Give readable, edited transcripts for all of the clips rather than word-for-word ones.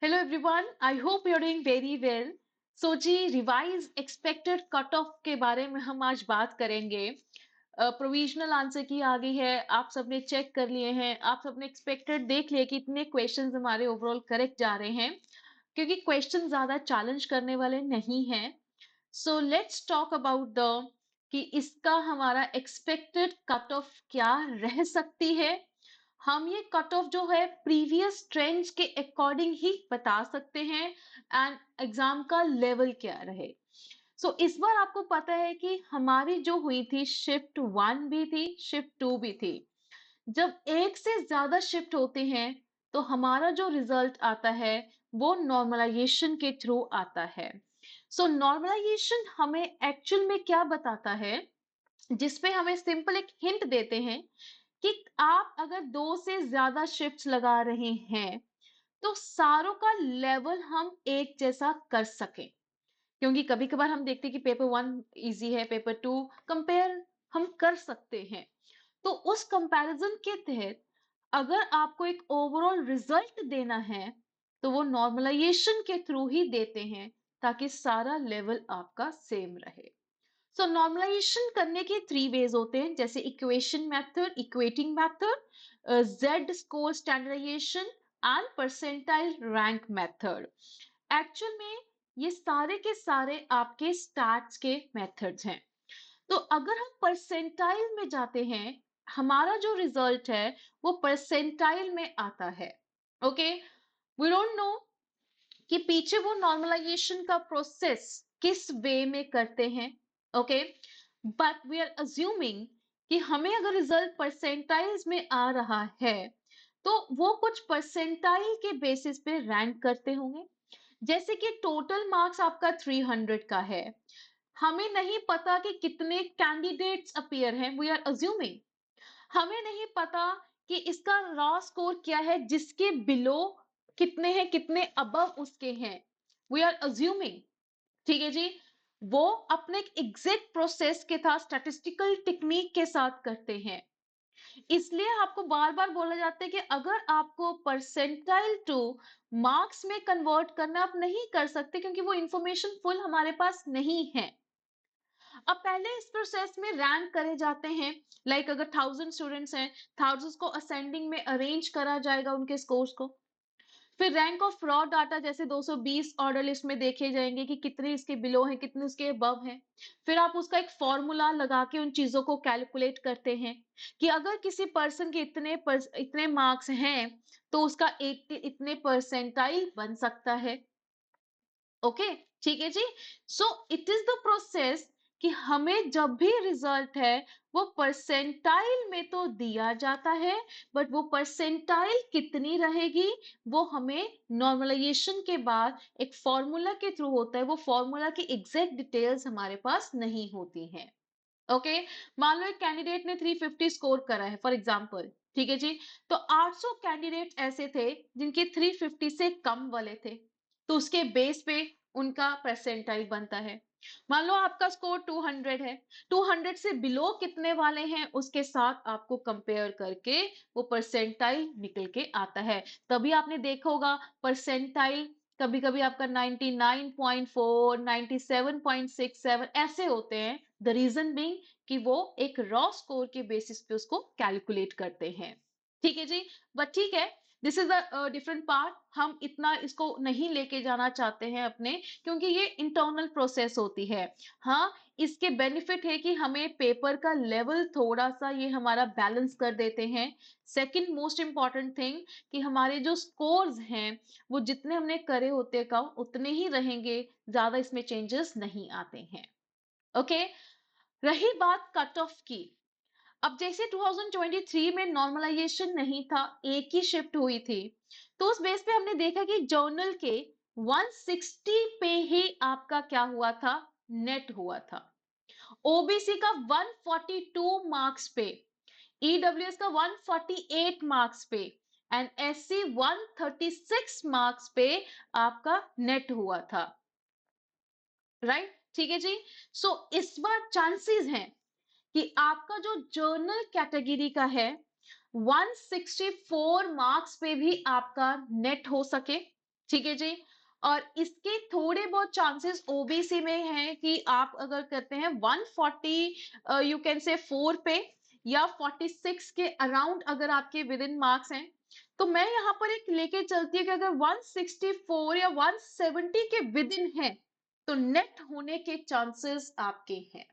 Hello everyone, I hope you're doing very well. So ji revise expected cut off के बारे में हम आज बात करेंगे। प्रोविजनल आंसर की आ गई है, आप सबने चेक कर लिए हैं, आप सबने एक्सपेक्टेड देख लिए कि इतने क्वेश्चंस हमारे ओवरऑल करेक्ट जा रहे हैं क्योंकि क्वेश्चन ज्यादा चैलेंज करने वाले नहीं हैं। So let's talk about the कि इसका हमारा एक्सपेक्टेड कट ऑफ क्या रह सकती है। हम ये कट ऑफ जो है प्रीवियस ट्रेंड्स के अकॉर्डिंग ही बता सकते हैं एंड एग्जाम का लेवल क्या रहे। इस बार आपको पता है कि हमारी जो हुई थी शिफ्ट वन भी थी, शिफ्ट टू भी थी। जब एक से ज्यादा शिफ्ट होते हैं तो हमारा जो रिजल्ट आता है वो नॉर्मलाइजेशन के थ्रू आता है। नॉर्मलाइजेशन हमें एक्चुअल में क्या बताता है, जिसपे हमें सिंपल एक हिंट देते हैं कि आप अगर दो से ज्यादा शिफ्ट्स लगा रहे हैं तो सारों का लेवल हम एक जैसा कर सकें। क्योंकि कभी कभार हम देखते हैं कि पेपर वन इजी है, पेपर टू कंपेयर हम कर सकते हैं। तो उस कंपैरिजन के तहत अगर आपको एक ओवरऑल रिजल्ट देना है तो वो नॉर्मलाइजेशन के थ्रू ही देते हैं ताकि सारा लेवल आपका सेम रहे। नॉर्मलाइजेशन करने के थ्री वेज होते हैं, जैसे equation method, equating method, Z score standardisation and percentile rank method. Actual में ये सारे के सारे आपके स्टैट्स के मेथड्स हैं। तो अगर हम परसेंटाइल में जाते हैं, हमारा जो रिजल्ट है वो परसेंटाइल में आता है। ओके, वी डोंट नो कि पीछे वो नॉर्मलाइजेशन का प्रोसेस किस वे में करते हैं। Okay, but we are assuming कि हमें अगर रिजल्ट परसेंटाइल्स में आ रहा है तो वो कुछ परसेंटाइल के बेसिस पे रैंक करते होंगे। जैसे कि टोटल मार्क्स आपका 300 का है, हमें नहीं पता कि कितने कैंडिडेट्स अपीयर हैं, वी आर अज्यूमिंग। हमें नहीं पता कि इसका रॉ स्कोर क्या है, जिसके बिलो कितने हैं, कितने अबव उसके हैं, वी आर अज्यूमिंग। ठीक है जी, वो अपने एग्जैक्ट प्रोसेस के साथ स्टैटिस्टिकल टेक्निक के साथ करते हैं। इसलिए आपको बार बार बोला जाता है कि अगर आपको परसेंटाइल टू मार्क्स में कन्वर्ट करना, आप नहीं कर सकते क्योंकि वो इंफॉर्मेशन फुल हमारे पास नहीं है। अब पहले इस प्रोसेस में रैंक करे जाते हैं, लाइक अगर 1000 स्टूडेंट्स हैं, थाउजेंड्स को असेंडिंग में अरेंज करा जाएगा उनके स्कोर्स को। फिर रैंक ऑफ रॉ डाटा जैसे 220 ऑर्डर लिस्ट में देखे जाएंगे कि कितने इसके बिलो हैं, कितने उसके अबव हैं। फिर आप उसका एक फॉर्मूला लगा के उन चीजों को कैलकुलेट करते हैं कि अगर किसी पर्सन के इतने मार्क्स हैं तो उसका इतने परसेंटाइल बन सकता है। ओके, ठीक है जी। इट इज द प्रोसेस कि हमें जब भी रिजल्ट है वो परसेंटाइल में तो दिया जाता है, बट वो परसेंटाइल कितनी रहेगी वो हमें नॉर्मलाइजेशन के बाद एक फॉर्मूला के थ्रू होता है। वो फॉर्मूला की एग्जैक्ट डिटेल्स हमारे पास नहीं होती हैं। ओके, मान लो एक कैंडिडेट ने 350 स्कोर करा है फॉर एग्जांपल, ठीक है जी। तो 800 कैंडिडेट ऐसे थे जिनके 350 से कम वाले थे, तो उसके बेस पे उनका परसेंटाइल बनता है। मान लो आपका स्कोर 200 है, 200 से बिलो कितने वाले हैं उसके साथ आपको कंपेयर करके वो परसेंटाइल निकल के आता है। तभी आपने देखा होगा परसेंटाइल कभी कभी आपका 99.4, 97.67 ऐसे होते हैं। द रीजन बीइंग कि वो एक रॉ स्कोर के बेसिस पे उसको कैलकुलेट करते हैं। ठीक है जी, बट ठीक है, this is a different part, हम इतना इसको नहीं लेके जाना चाहते हैं अपने, क्योंकि ये इंटरनल प्रोसेस होती है। हाँ, इसके बेनिफिट है कि हमें पेपर का लेवल थोड़ा सा ये हमारा बैलेंस कर देते हैं। सेकंड मोस्ट इंपॉर्टेंट थिंग कि हमारे जो स्कोर्स हैं वो जितने हमने करे होते कम उतने ही रहेंगे, ज्यादा इसमें चेंजेस नहीं आते हैं। ओके, रही बात कट ऑफ की। अब जैसे 2023 में नॉर्मलाइजेशन नहीं था, एक ही शिफ्ट हुई थी, तो उस बेस पे हमने देखा कि जर्नल के 160 पे ही आपका क्या हुआ था, नेट हुआ था। ओबीसी का 142 मार्क्स पे, ईडब्ल्यूएस का 148 मार्क्स पे एंड एससी 136 मार्क्स पे आपका नेट हुआ था। राइट, ठीक है जी। इस बार चांसेस हैं कि आपका जो जर्नल कैटेगरी का है 164 मार्क्स पे भी आपका नेट हो सके। ठीक है जी। और इसके थोड़े बहुत चांसेस ओबीसी में हैं कि आप अगर करते हैं 140 यू कैन से 4 पे या 46 के अराउंड अगर आपके विद इन मार्क्स हैं, तो मैं यहाँ पर एक लेके चलती हूँ कि अगर 164 या 170 के विद इन है तो नेट होने के चांसेस आपके हैं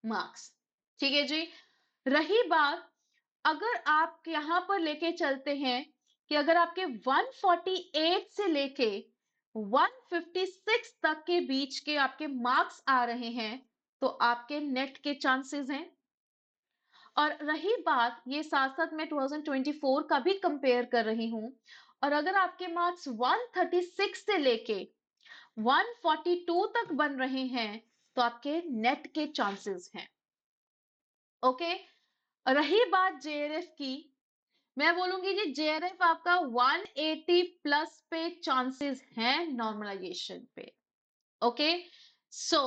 मार्क्स। ठीक है जी। रही बात, अगर आप यहाँ पर लेके चलते हैं कि अगर आपके 148 से लेके 156 तक के बीच के आपके मार्क्स आ रहे हैं तो आपके नेट के चांसेस हैं। और रही बात, ये साथ साथ मैं 2024 का भी कंपेयर कर रही हूं, और अगर आपके मार्क्स 136 से लेके 142 तक बन रहे हैं तो आपके नेट के चांसेस हैं। ओके। रही बात जेआरएफ की, मैं बोलूंगी जी जेआरएफ आपका 180 प्लस पे चांसेस हैं नॉर्मलाइजेशन पे। ओके। सो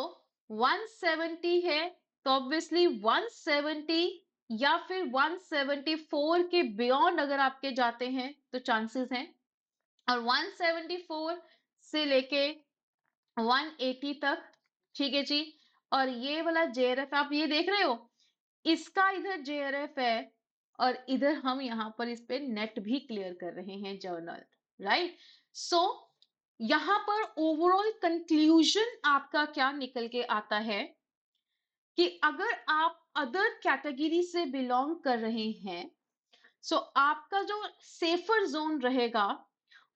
170 है तो ऑब्वियसली 170 या फिर 174 के बियॉन्ड अगर आपके जाते हैं तो चांसेस हैं। और 174 से लेके 180 तक, ठीक है जी। और ये वाला जेआरएफ आप ये देख रहे हो, इसका इधर जेआरएफ है और इधर हम यहाँ पर इस पे नेट भी क्लियर कर रहे हैं जर्नल, राइट। सो यहाँ पर ओवरऑल कंक्लूजन आपका क्या निकल के आता है कि अगर आप अदर कैटेगरी से बिलोंग कर रहे हैं, सो आपका जो सेफर जोन रहेगा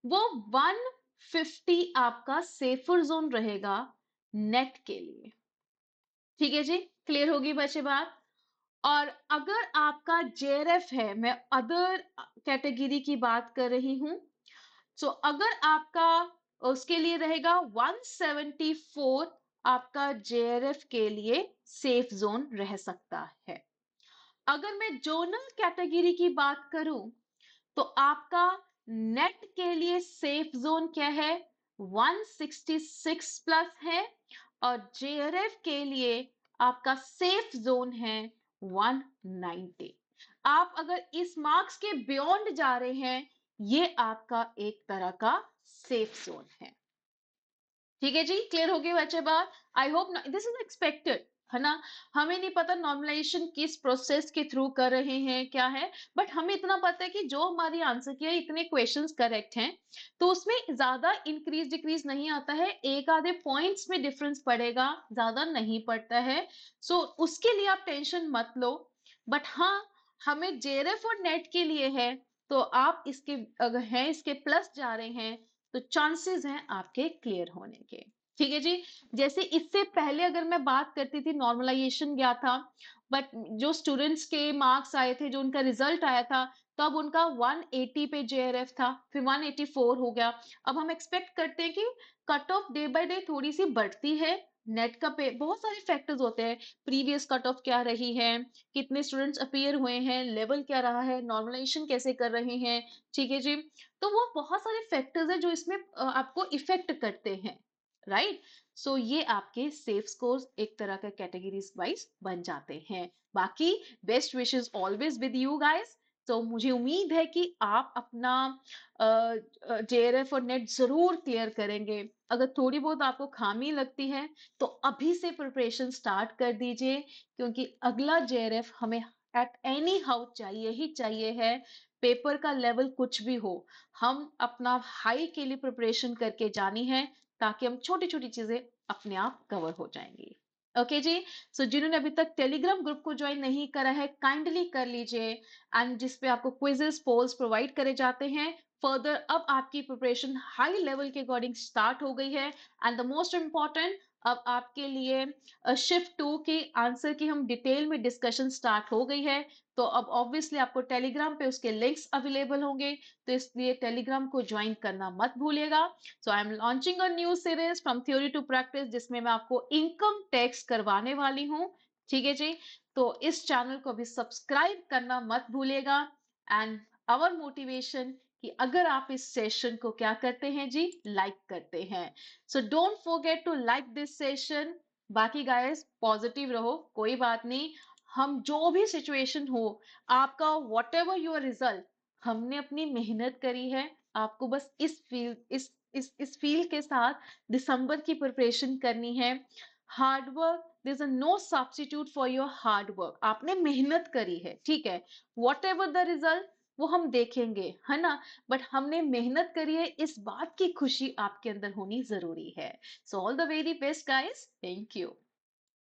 वो 150 आपका सेफर जोन रहेगा नेट के लिए। ठीक है जी, क्लियर होगी बच्चे बात। और अगर आपका जेआरएफ है, मैं अदर कैटेगरी की बात कर रही हूं, सो अगर आपका उसके लिए रहेगा 174 आपका जेआरएफ के लिए सेफ जोन रह सकता है। अगर मैं जोनल कैटेगरी की बात करूं तो आपका नेट के लिए सेफ जोन क्या है, 166 प्लस है। और जेआरएफ के लिए आपका सेफ जोन है 190। आप अगर इस मार्क्स के बियॉन्ड जा रहे हैं, ये आपका एक तरह का सेफ जोन है। ठीक है जी, क्लियर हो गई बच्चे बात। I hope this is expected, है ना। हमें नहीं पता नॉर्मलाइजेशन किस प्रोसेस के थ्रू कर रहे हैं क्या है, बट हमें इतना पता है कि जो हमारी आंसर किया इतने क्वेश्चंस करेक्ट हैं तो उसमें ज्यादा इंक्रीज डिक्रीज नहीं आता है, एक आधे पॉइंट्स में डिफरेंस पड़ेगा, ज्यादा नहीं पड़ता है। सो उसके लिए आप टेंशन मत लो। बट हाँ, हमें जेआरएफ और नेट के लिए है, तो आप इसके अगर हैं इसके प्लस जा रहे हैं तो चांसेस हैं आपके क्लियर होने के। ठीक है जी। जैसे इससे पहले अगर मैं बात करती थी, नॉर्मलाइजेशन गया था, बट जो स्टूडेंट्स के मार्क्स आए थे, जो उनका रिजल्ट आया था, तब उनका 180 पे जेआरएफ था, फिर 184 हो गया। अब हम एक्सपेक्ट करते हैं कि cut off day by day थोड़ी सी बढ़ती है। नेट का पे बहुत सारे फैक्टर्स होते हैं, प्रीवियस कट ऑफ क्या रही है, कितने स्टूडेंट्स अपीयर हुए हैं, लेवल क्या रहा है, नॉर्मलाइजेशन कैसे कर रहे हैं। ठीक है जी। तो वो बहुत सारे फैक्टर्स हैं जो इसमें आपको इफेक्ट करते हैं, राइट। सो ये आपके सेफ स्कोर्स एक तरह का कैटेगरीज वाइज बन जाते हैं। बाकी best wishes always with you guys. तो मुझे उम्मीद है कि आप अपना जेआरएफ और नेट जरूर क्लियर करेंगे। अगर थोड़ी बहुत आपको खामी लगती है तो अभी से प्रिपरेशन स्टार्ट कर दीजिए, क्योंकि अगला जेआरएफ हमें एट एनी हाउ चाहिए ही चाहिए है। पेपर का लेवल कुछ भी हो, हम अपना हाई के लिए प्रिपरेशन करके जानी है, ताकि हम छोटी छोटी चीजें अपने आप कवर हो जाएंगी। ओके जी। सो जिन्होंने अभी तक टेलीग्राम ग्रुप को ज्वाइन नहीं करा है, काइंडली कर लीजिए, एंड जिसपे आपको क्विजेस पोल्स प्रोवाइड करे जाते हैं। फर्दर अब आपकी प्रिपरेशन हाई लेवल के अकॉर्डिंग स्टार्ट हो गई है, एंड द मोस्ट इंपॉर्टेंट, अब आपके लिए शिफ्ट 2 की आंसर की हम डिटेल में डिस्कशन स्टार्ट हो गई है। तो अब ऑब्वियसली आपको टेलीग्राम पे उसके लिंक्स अवेलेबल होंगे, तो इसलिए टेलीग्राम को ज्वाइन करना मत भूलिएगा। So I am launching a new series from theory to practice, जिसमें मैं आपको इनकम टैक्स करवाने वाली हूँ। ठीक है जी। तो इस चैनल को भी सब्सक्राइब करना मत भूलिएगा। एंड आवर मोटिवेशन कि अगर आप इस सेशन को क्या करते हैं जी, लाइक करते हैं। So don't forget to like this session. बाकी गाइस पॉजिटिव रहो, कोई बात नहीं, हम जो भी सिचुएशन हो, आपका वॉट एवर योर रिजल्ट, हमने अपनी मेहनत करी है, आपको बस इस फील्ड इस इस फील के साथ दिसंबर की प्रिपरेशन करनी है। Hard work, there is a no substitute for your hard work. आपने मेहनत करी है, ठीक है, वॉट एवर द रिजल्ट वो हम देखेंगे, है ना, बट हमने मेहनत करी है, इस बात की खुशी आपके अंदर होनी जरूरी है। So all the very best guys, thank you.